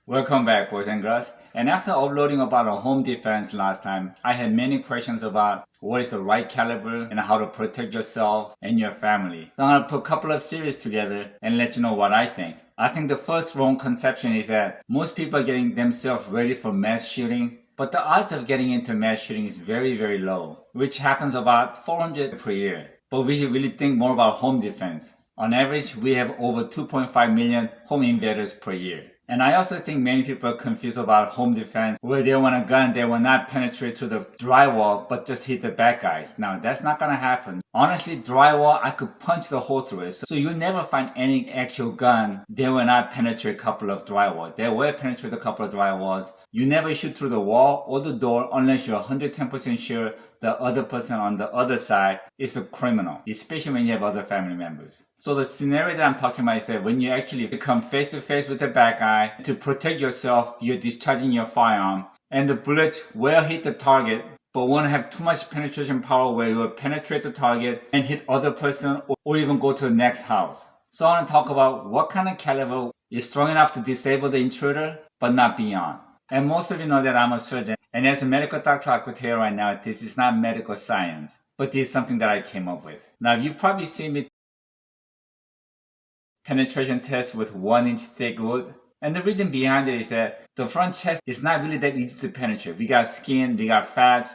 Welcome back, boys and girls. And after uploading about our home defense last time, I had many questions about what is the right caliber and how to protect yourself and your family. So I'm going to put a couple of series together and let you know what I think. I think the first wrong conception is that most people are getting themselves ready for mass shooting, but the odds of getting into mass shooting is very, very low, which happens about 400 per year. But we should really think more about home defense. On average, we have over 2.5 million home invaders per year. And I also think many people are confused about home defense, where they want a gun, they will not penetrate to the drywall, but just hit the bad guys. Now, that's not gonna happen. Honestly, drywall, I could punch the hole through it. So you'll never find any actual gun, they will not penetrate a couple of drywall. They will penetrate a couple of drywalls. You never shoot through the wall or the door unless you're 110% sure the other person on the other side is a criminal, especially when you have other family members. So the scenario that I'm talking about is that when you actually come face to face with the bad guy, to protect yourself, you're discharging your firearm, and the bullets will hit the target, but won't have too much penetration power where you will penetrate the target and hit other person or even go to the next house. So I want to talk about what kind of caliber is strong enough to disable the intruder, but not beyond. And most of you know that I'm a surgeon, and as a medical doctor, I could tell you right now, this is not medical science, but this is something that I came up with. Now, you've probably seen me penetration test with 1-inch thick wood. And the reason behind it is that the front chest is not really that easy to penetrate. We got skin, we got fat,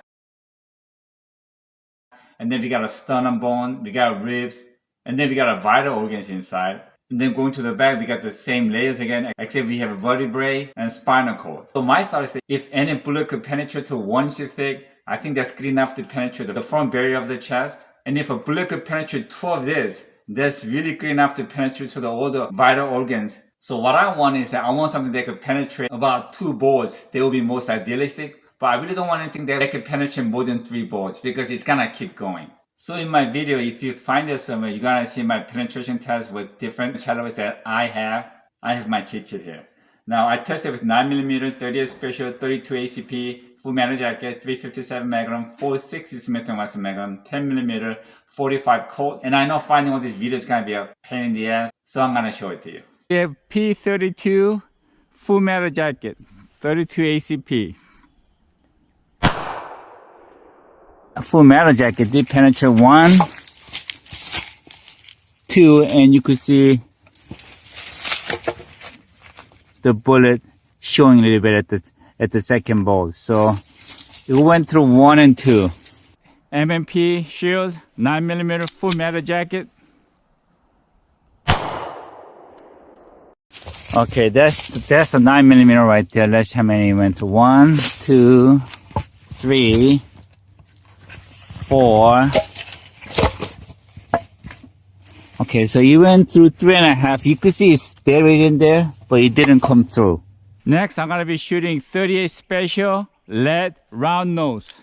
and then we got a sternum bone, we got ribs, and then we got a vital organs inside. And then going to the back, we got the same layers again, except we have vertebrae and spinal cord. So my thought is that if any bullet could penetrate to 1-inch thick, I think that's good enough to penetrate the front barrier of the chest. And if a bullet could penetrate 2 of this, that's really good enough to penetrate to all the vital organs. So what I want is that I want something that could penetrate about 2 boards. They will be most idealistic, but I really don't want anything that could penetrate more than 3 boards because it's gonna keep going. So in my video, if you find it somewhere, you're gonna see my penetration test with different calibers that I have. I have my cheat sheet here. Now I tested with 9mm, 38 special, 32 ACP, full metal jacket, 357 Magnum, 460 Smith & Wesson Magnum, 10mm, 45 Colt. And I know finding all these videos is gonna be a pain in the ass, so I'm gonna show it to you. We have P32 full metal jacket, 32 ACP. A full metal jacket did penetrate 1, 2, and you could see the bullet showing a little bit at the second bolt. So it went through 1 and 2. M&P shield, 9mm full metal jacket. Okay, that's the 9mm right there. Let's see how many went through. 1, 2, 3, 4. Okay, so you went through 3.5. You could see it's buried in there, but it didn't come through. Next, I'm gonna be shooting 38 special lead round nose.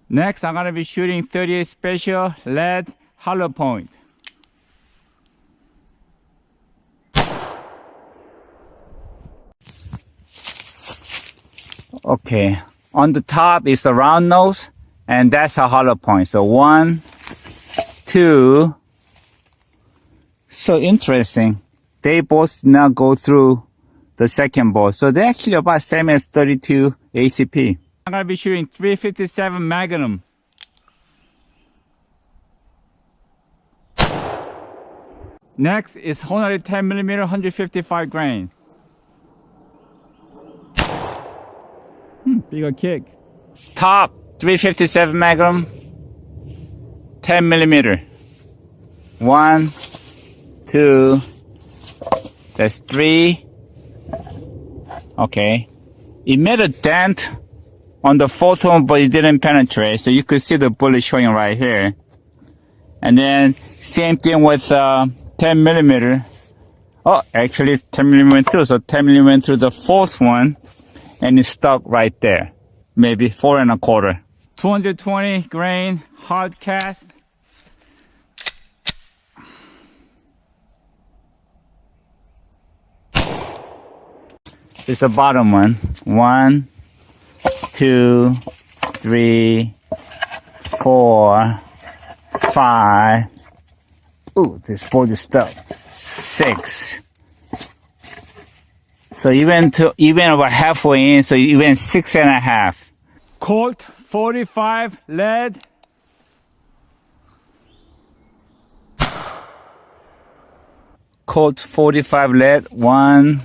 Next, I'm gonna be shooting 38 special lead hollow point. Okay, on the top is the round nose, and that's a hollow point. So 1, 2. So interesting. They both did not go through the second bolt. So they're actually about same as 32 ACP. I'm gonna be shooting 357 Magnum. Next is 110mm, 155 grain. Bigger kick. Top 357 Magnum, 10mm. 1, 2, that's 3. Okay. It made a dent on the 4th one, but it didn't penetrate. So you could see the bullet showing right here. And then same thing with 10mm. Oh, actually 10mm went through. So 10mm went through the 4th one. And it's stuck right there. Maybe 4 1/4. 220 grain hard cast. It's the bottom one. 1, 2, 3, 4, 5, Ooh, this bolt is stuck. 6. So even about halfway in, so you went 6.5. Colt 45 lead. Colt 45 lead. 1,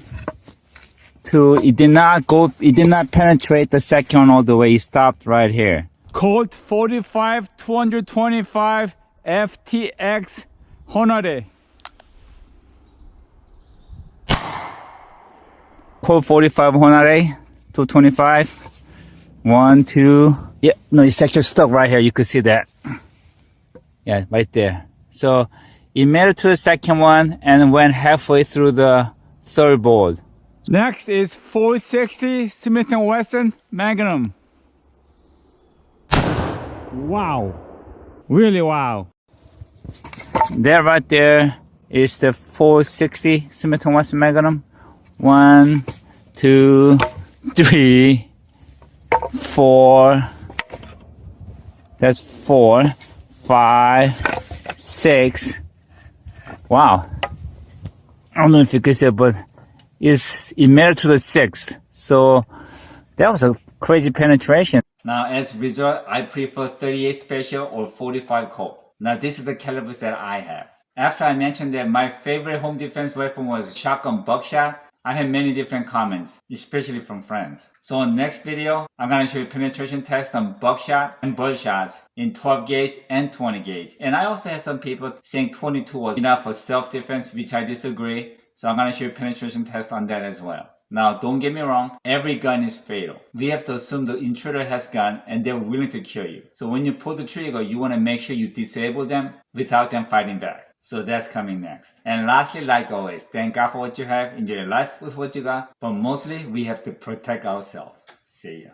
2. It did not penetrate the second one all the way. It stopped right here. Colt 45 225 FTX Honore. Colt 45 Honore 225. 1, 2. Yeah, no, it's actually stuck right here. You could see that. Yeah, right there. So it made it to the second one and went halfway through the third bolt. Next is 460 Smith & Wesson Magnum. Wow. Really wow. There right there is the 460 Smith & Wesson Magnum. 1, 2, 3, 4. That's 4, 5, 6. Wow. I don't know if you can see it, but it made it to the 6th. So that was a crazy penetration. Now as a result, I prefer 38 Special or 45 Colt. Now this is the calibers that I have. After I mentioned that my favorite home defense weapon was shotgun buckshot, I had many different comments, especially from friends. So in the next video, I'm going to show you penetration tests on buckshot and birdshot in 12 gauge and 20 gauge. And I also had some people saying 22 was enough for self-defense, which I disagree. So I'm going to show you penetration tests on that as well. Now, don't get me wrong, every gun is fatal. We have to assume the intruder has gun and they're willing to kill you. So when you pull the trigger, you want to make sure you disable them without them fighting back. So that's coming next. And lastly, like always, thank God for what you have. Enjoy your life with what you got. But mostly, we have to protect ourselves. See ya.